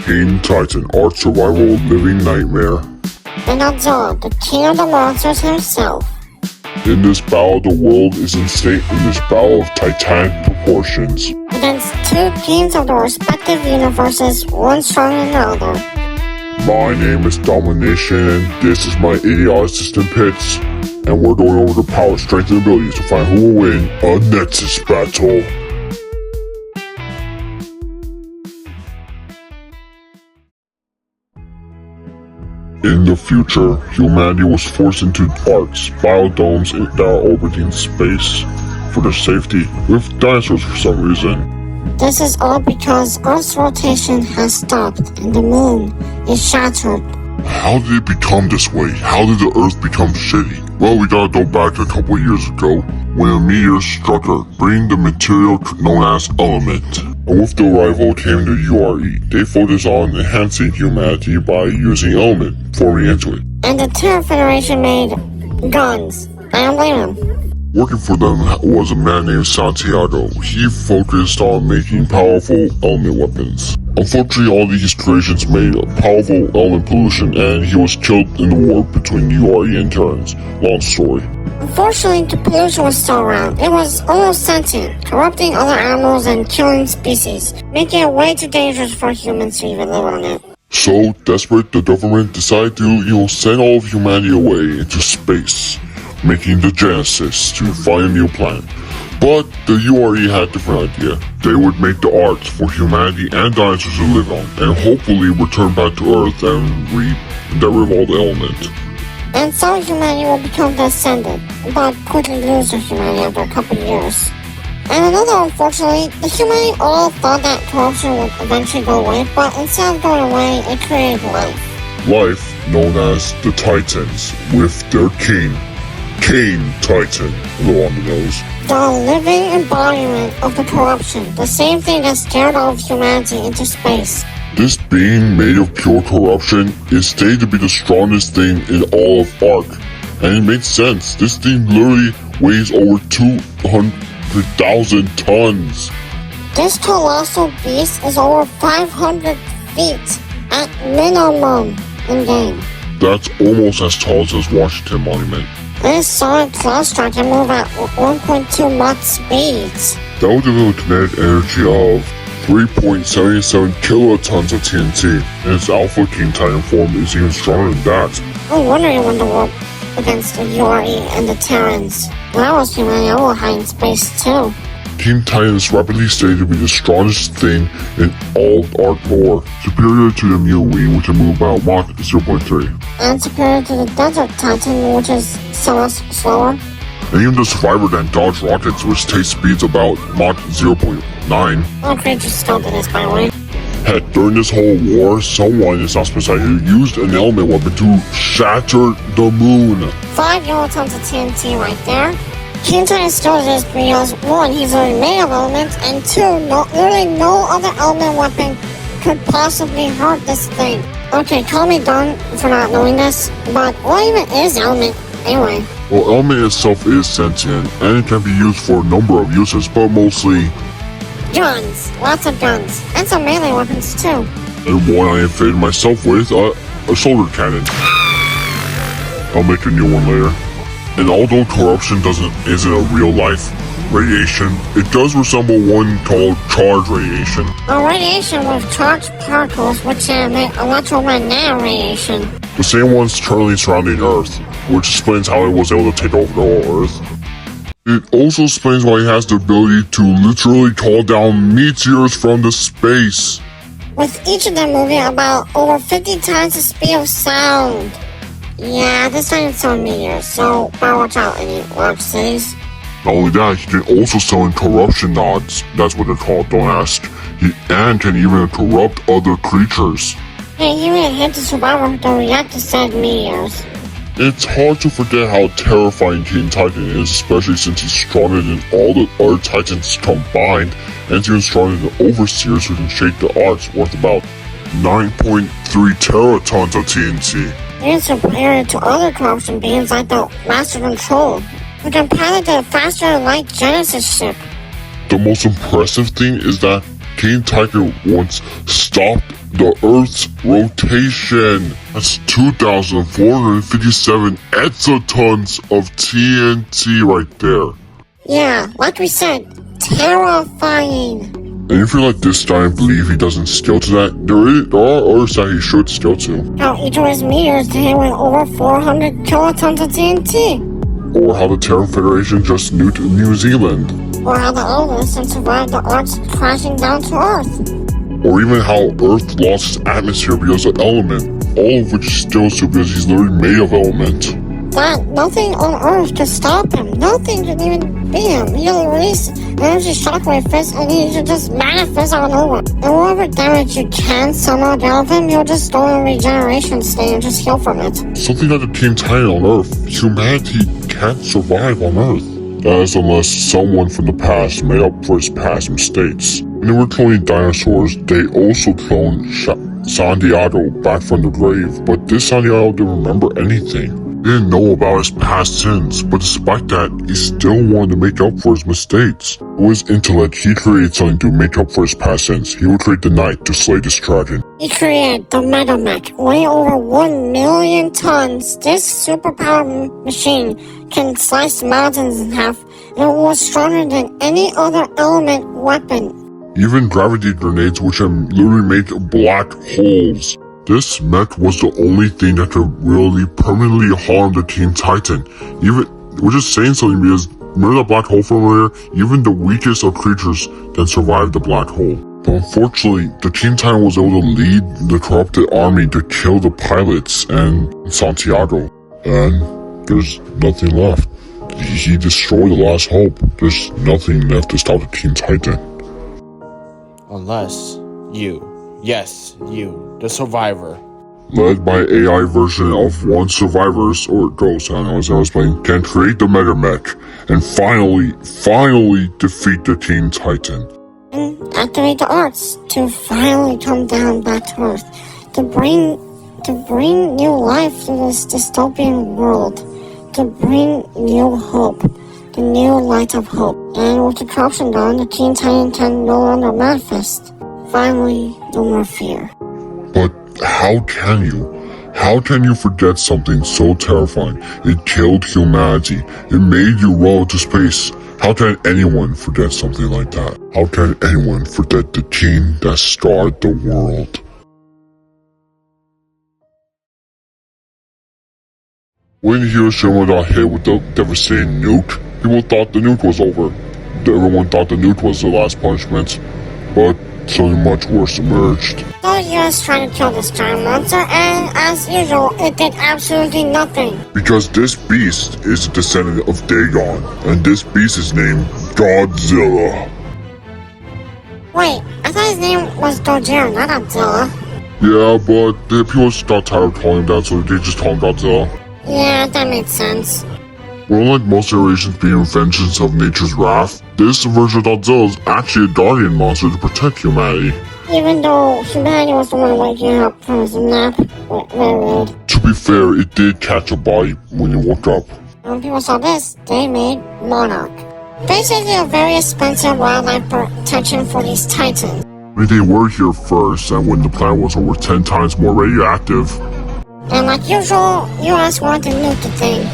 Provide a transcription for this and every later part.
Teen Titan, Art Survival Living Nightmare. And Godzilla, the king of the monsters himself. In this battle, the world is in this battle of titanic proportions. Against two teams of the respective universes, one stronger than the other. My name is Domination, and this is my idiotic assistant Pitts. And we're going over the power, strength, and abilities to find who will win a NEXUS battle. In the future, humanity was forced into arcs, biodomes that are orbiting space for their safety, with dinosaurs for some reason. This is all because Earth's rotation has stopped and the moon is shattered. How did it become this way? How did the Earth become shitty? Well, we gotta go back a couple years ago, when a meteor struck Earth, bringing the material known as element. And with the arrival came the URE. They focused on enhancing humanity by using element, forming into it. And the Terra Federation made guns. I don't blame them. Working for them was a man named Santiago. He focused on making powerful element weapons. Unfortunately, all these creations made powerful element pollution, and he was killed in the war between URE and Terrans. Long story. Unfortunately, the pollution was still around. It was almost sentient, corrupting other animals and killing species, making it way too dangerous for humans to even live on it. So, desperate, the government decided to, send all of humanity away into space, making the Genesis to find a new planet. But the URE had a different idea. They would make the arts for humanity and dinosaurs to live on, and hopefully return back to Earth and get rid of all the element. And so humanity will become the ascendant, but quickly lose their humanity after a couple years. And another, unfortunately, the humanity all thought that corruption would eventually go away, but instead of going away, it created life. Life known as the Titans, with their king Titan, low on the nose. The living embodiment of the corruption, the same thing that scared all of humanity into space. This being made of pure corruption is stated to be the strongest thing in all of Ark. And it makes sense. This thing literally weighs over 200,000 tons. This colossal beast is over 500 feet at minimum in game. That's almost as tall as this Washington Monument. This solid cluster can move at 1.2 Mach speeds. That would give it a kinetic energy of 3.77 kilotons of TNT, and its Alpha King Titan form is even stronger than that. No wonder you won the war against the URE and the Terrans. When I was humanity, I would hide in space too. King Titan is rapidly stated to be the strongest thing in all Ark lore, superior to the MUE, which can move about Mach 0.3. And superior to the Desert Titan, which is so much slower. And even the Survivor that dodge rockets, which take speeds about Mach 0.9. All creatures still do this, by the way. Heck, during this whole war, someone is not specified who used an element weapon to shatter the moon. 5 kilotons of TNT right there. King Titan still is because 1, he's already made of elements, and 2, literally no other element weapon could possibly hurt this thing. Okay, call me dumb for not knowing this, but what even is element anyway? Well, element itself is sentient, and it can be used for a number of uses, but mostly guns. Lots of guns. And some melee weapons too. And one I inflated myself with, a shoulder cannon. I'll make a new one later. And although corruption isn't a real-life radiation, it does resemble one called charge radiation. A radiation with charged particles which emit electromagnetic radiation. The same ones currently surrounding Earth, which explains how it was able to take over the whole Earth. It also explains why it has the ability to literally call down meteors from the space. With each of them moving about over 50 times the speed of sound. Yeah, this time it's on meteors, so better watch out in large cities. Not only that, he can also summon corruption nods, that's what they're called, don't ask. And can even corrupt other creatures. Hey, he even hit the survivor to react to said meteors. It's hard to forget how terrifying King Titan is, especially since he's stronger than all the other Titans combined, and he's even stronger than Overseers who can shake the arcs worth about 9.3 teratons of TNT. And superior to other corruption beings like the Master Control, who can pilot the faster-than-light Genesis ship. The most impressive thing is that King Titan once stopped the Earth's rotation. That's 2,457 exatons of TNT right there. Yeah, like we said, terrifying. And if you're like this guy and believe he doesn't scale to that, there are Earths that he should scale to. How each of his meteors hit with over 400 kilotons of TNT. Or how the Terran Federation just nuked New Zealand. Or how the elements and survived the arcs crashing down to Earth. Or even how Earth lost its atmosphere because of element. All of which is still so because he's literally made of element. That nothing on Earth could stop him. Nothing could even beat him. He will release energy shockwave fist and he should just manifest out of nowhere. And whatever damage you can somehow do of him, he'll just go in regeneration state and just heal from it. Something like the Team Titan on Earth. Humanity can't survive on Earth. That is unless someone from the past made up for his past mistakes. When they were cloning dinosaurs, they also cloned Santiago back from the grave. But this Santiago didn't remember anything. He didn't know about his past sins, but despite that, he still wanted to make up for his mistakes. With his intellect, he created something to make up for his past sins. He would create the Knight to slay this dragon. He created the Metamech, weighing over 1 million tons. This superpowered machine can slice mountains in half, and it was stronger than any other element weapon. Even gravity grenades, which have literally made black holes. This mech was the only thing that could really permanently harm the Team Titan. Which is saying something because remember that black hole from earlier? Even the weakest of creatures can survive the black hole. But unfortunately, the Team Titan was able to lead the corrupted army to kill the pilots and Santiago. And there's nothing left. He destroyed the last hope. There's nothing left to stop the Team Titan. Unless you. Yes, you, the survivor. Led by AI version of one survivors, or ghost, I don't know, as I was playing, can create the Metamech and finally defeat the Team Titan. And activate the arts to finally come down back to Earth. To bring new life to this dystopian world. To bring new hope. The new light of hope. And with the corruption gone, the Team Titan can no longer manifest. Finally, no more fear. But how can you? How can you forget something so terrifying? It killed humanity. It made you roll to space. How can anyone forget something like that? How can anyone forget the team that scarred the world? When Hiroshima got hit with the devastating nuke, people thought the nuke was over. Everyone thought the nuke was the last punishment. But something much worse emerged. The US tried to kill this giant monster, and as usual, it did absolutely nothing. Because this beast is a descendant of Dagon, and this beast is named Godzilla. Wait, I thought his name was Godzilla, not Godzilla. Yeah, but the people just got tired of calling him that, so they just call him Godzilla. Yeah, that makes sense. But unlike most iterations being vengeance of nature's wrath, this version of Godzilla is actually a guardian monster to protect humanity. Even though humanity was the one waking up from his nap, very rude. To be fair, it did catch a body when you woke up. When people saw this, they made Monarch. Basically a very expensive wildlife protection for these titans. I mean, they were here first, and when the planet was over 10 times more radioactive. And like usual, US wanted to nuke the thing.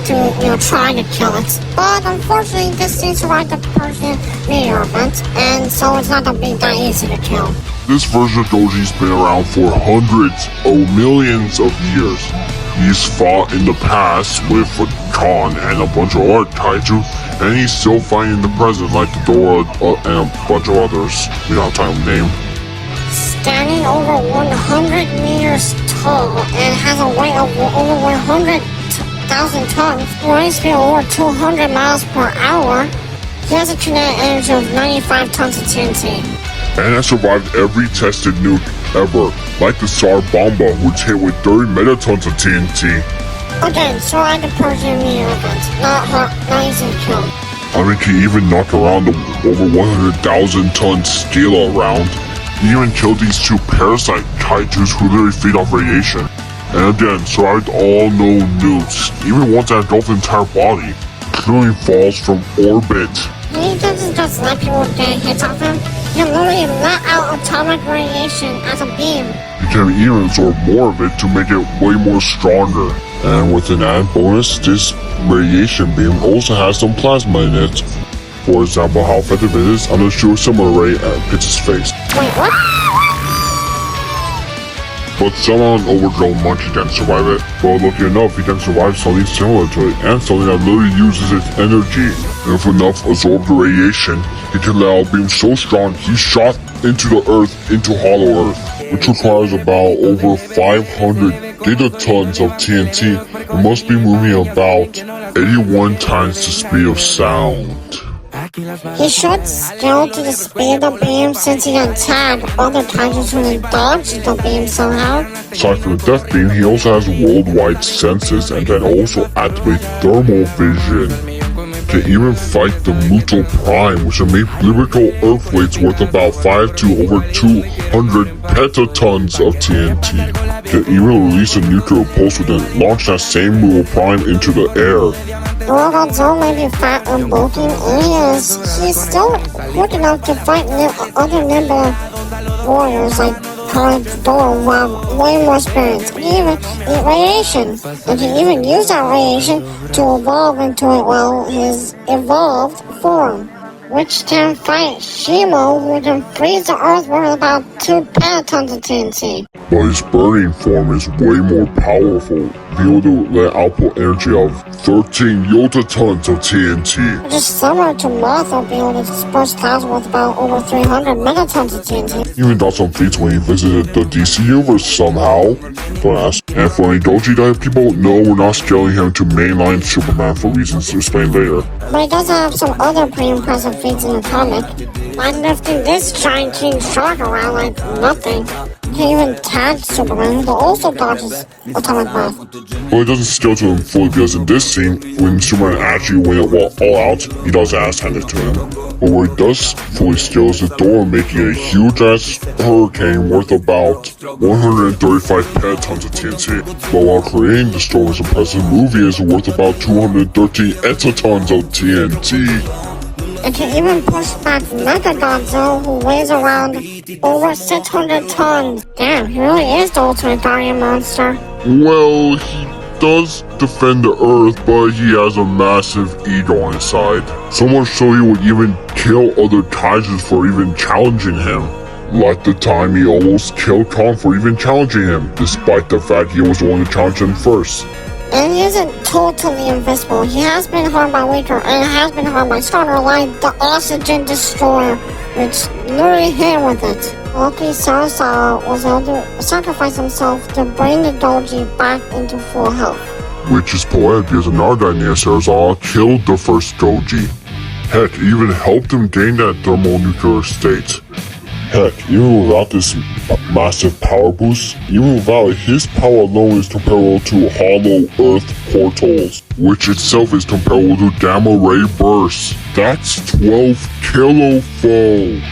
To, try to kill it. But unfortunately, this thing survived the Persian meteor event, and so it's not that easy to kill. This version of Doji's been around for hundreds of millions of years. He's fought in the past with Khan and a bunch of other kaiju, and he's still fighting in the present like the Dora and a bunch of others. We don't have time to name. Standing over 100 meters tall and has a weight of over 100,000 tons, running speed of over 200 miles per hour. He has a kinetic energy of 95 tons of TNT. And has survived every tested nuke ever, like the Tsar Bomba, which hit with 30 megatons of TNT. Again, survived the Persian meteor event. Not easy to kill. I mean, he even knocked around the over 100,000 ton Stela around. He even killed these two parasite kaijus who literally feed off radiation. And again, survived all known nukes, even ones that engulfed the entire body, including falls from orbit. He doesn't just let people get hits off him. can literally let out atomic radiation as a beam. He can even absorb more of it to make it way more stronger. And with an added bonus, this radiation beam also has some plasma in it. For example, how effective it is, I'm gonna shoot a similar ray at Pitch's face. Wait, what? But someone overgrown monkey can survive it. But lucky enough, he can survive something similar to it, and something that literally uses its energy. And with enough absorbed radiation, he can let out a beam so strong, he's shot into the earth, into hollow earth, which requires about over 500 gigatons of TNT. It must be moving about 81 times the speed of sound. He should scale to the speed of the beam since he can tag other Titans when he dodged the beam somehow. Aside from the death beam, he also has worldwide senses and can also activate thermal vision. Can even fight the Muto Prime, which will make lyrical earthquakes worth about 5 to over 200 petatons of TNT. Can even release a nuclear pulse and then launch that same Muto Prime into the air. While Godzilla may be fat and bulking, he's still quick enough to fight other nimble warriors like Godzilla while way more experienced. He can even eat radiation, and can even use that radiation to evolve into his evolved form, which can fight Shimo, who can freeze the earth with about 2 petatons of TNT. But his burning form is way more powerful, be able to let output energy of 13 yotatons of TNT. Which is similar to Mothra being able to disperse clouds with about over 300 megatons of TNT. Even got some feats when he visited the DC universe somehow. Don't ask. And for any Doji type people, no, we're not scaling him to mainline Superman for reasons to explain later. But he does have some other pretty impressive feats in the comic, like lifting this giant king shark around like nothing. He even tagged Superman, who also dodges atomic breath. But it doesn't scale to him fully because in this scene, when Superman actually went all out, he does ass handed to him. But where he does fully scale is the door, making a huge ass hurricane worth about 135 petatons of TNT. But while creating the strongest impressive movie is worth about 213 exatons of TNT. And can even push back Mechagodzilla, who weighs around over 600 tons. Damn, he really is the ultimate guardian monster. Well, he does defend the Earth, but he has a massive ego on his side. So much so he would even kill other Titans for even challenging him. Like the time he almost killed Kong for even challenging him, despite the fact he was the one to challenge him first. And he isn't totally invisible. He has been harmed by weaker and has been harmed by stronger, like the Oxygen Destroyer, which literally hit him with it. Lucky Sarasara was able to sacrifice himself to bring the Doji back into full health. Which is poetic because another guy near Sarasara killed the first Doji. Heck, even helped him gain that thermonuclear state. Heck, even without this massive power boost, even without it, his power alone is comparable to hollow earth portals, which itself is comparable to gamma ray bursts. That's 12 kilofold.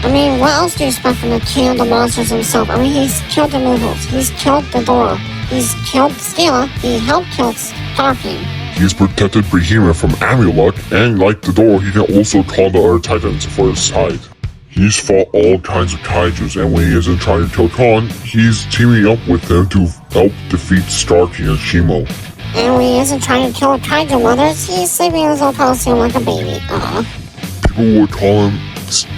I mean, what else do you expect from to kill the monsters himself? I mean, he's killed the Noodles, he's killed the Dora, he's killed Stila, he helped kill Starking. He's protected Behemoth from Amulek, and like the Dora, he can also call the other Titans for his side. He's fought all kinds of kaijus, and when he isn't trying to kill Khan, he's teaming up with them to help defeat Starkey and Shimo. And when he isn't trying to kill kaiju mothers, he's sleeping in his own coliseum like a baby. People would call him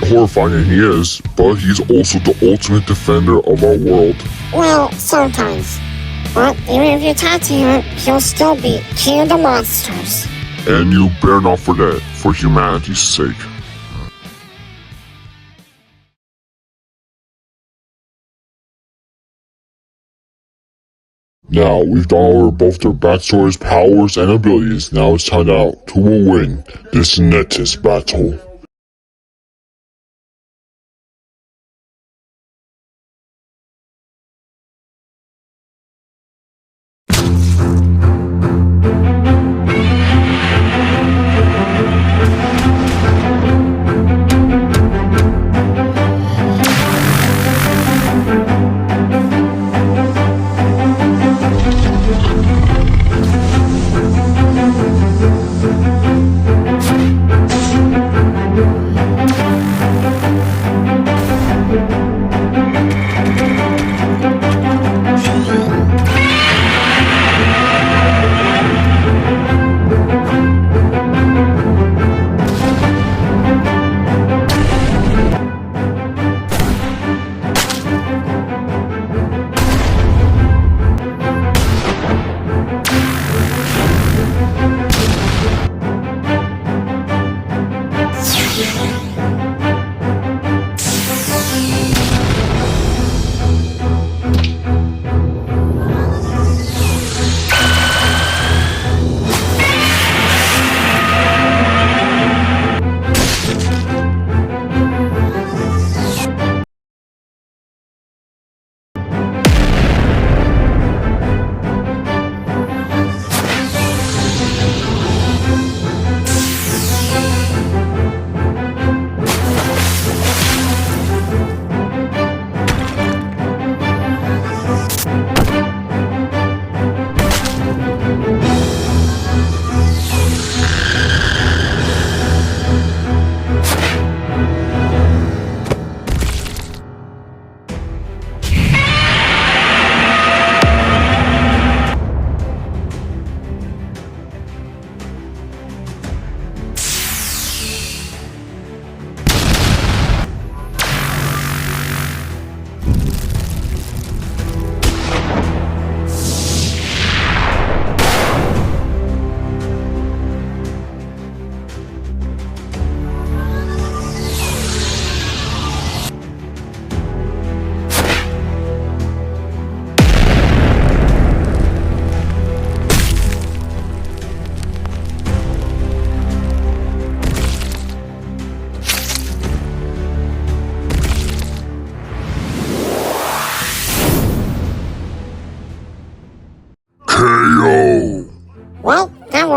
horrifying, and he is, but he's also the ultimate defender of our world. Well, sometimes. But even if you tattoo him, he'll still be king of the monsters. And you better not forget, for humanity's sake. Now, we've gone over both their backstories, powers, and abilities. Now it's time out who will win this NEXUS battle.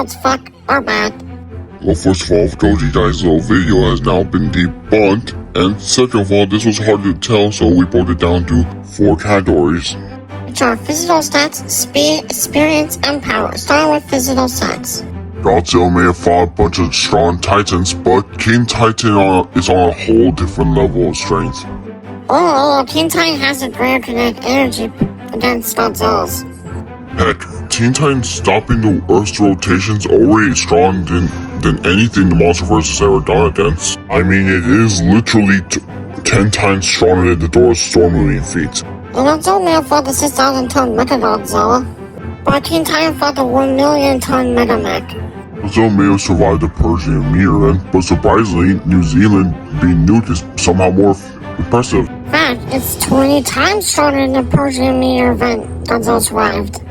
words fuck are bad. Well, first of all, Goji Guy's little video has now been debunked, and second of all, this was hard to tell, so we broke it down to 4 categories. Which are physical stats, speed, experience, and power. Starting with physical stats. Godzilla may have fought a bunch of strong titans, but King Titan is on a whole different level of strength. Oh, Teen Titan has a greater kinetic energy against Godzilla's. Heck, Teen Titan stopping the Earth's rotation's already strong than anything the Monsterverse has ever done against. I mean, it is literally 10 times stronger than the Dora's storm moving feat. And Godzilla may have fought the 6,000-ton Mechagodzilla, but Teen Titan fought the 1,000,000-ton Megamech. Godzilla may have survived the Persian meteor event, but surprisingly, New Zealand being nuked is somehow more impressive. In fact, it's 20 times stronger than the Persian meteor event Godzilla survived.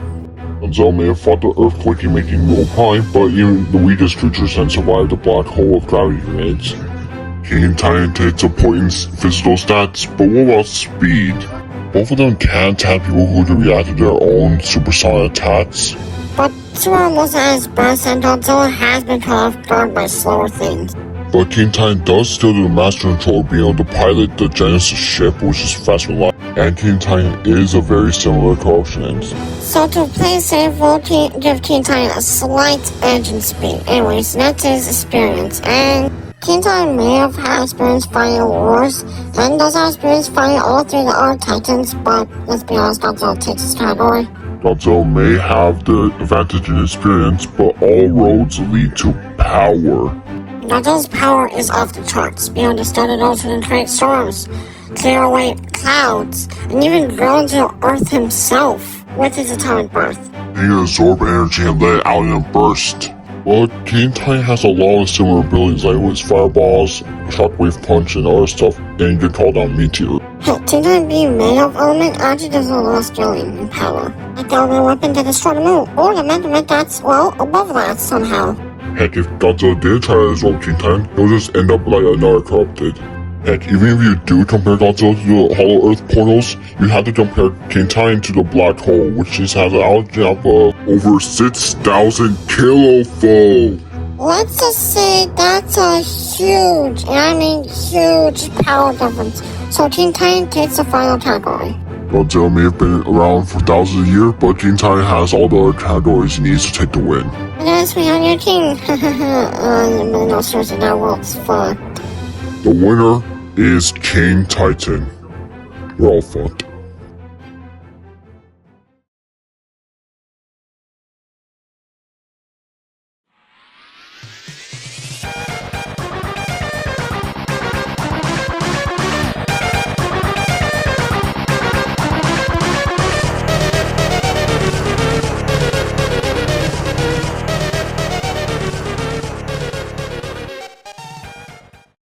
Godzilla may have fought the earthquake making no prime, but even the weakest creatures can survive the black hole of gravity grenades. King Titan takes a point in physical stats, but what about speed? Both of them can tap people who can react to their own supersonic attacks. But Superman wasn't at his best, and Godzilla has been caught off guard by slower things. But King Titan does still do the master control, being able to pilot the Genesis ship, which is fast with light. And King Titan is a very similar to Ocean. So to play safe, we'll give Teen Titan a slight edge in speed. Anyways, that's his experience. And Teen Titan may have had experience fighting wars, and does have experience fighting all 3 of the other Titans, but let's be honest, Godzilla takes this category. Godzilla may have the advantage in experience, but all roads lead to power. Godzilla's power is off the charts, being able to study the ocean and create storms, clear away clouds, and even grow into the Earth himself with his atomic breath. He can absorb energy and let it out in a burst. But King Titan has a lot of similar abilities like with fireballs, shockwave punch, and other stuff, and he can call down meteors. Hey, Teen Titan being made of element actually gives a little scaling and power. Like the element weapon to destroy the moon, or the measurement that's, well, above that somehow. Heck, if Godzilla did try to absorb King Titan, he'll just end up like another corrupted. Heck, even if you do compare Godzilla to the Hollow Earth portals, you have to compare King Titan to the Black Hole, which just has an outreach of over 6,000 kilofold. Let's just say that's a huge, and I mean huge, power difference. So Teen Titan takes the final category. Godzilla may have been around for thousands of years, but King Titan has all the other categories he needs to take the win. Yes, we have your king. No, seriously, that world's fucked. The winner is King Titan. We're all fucked.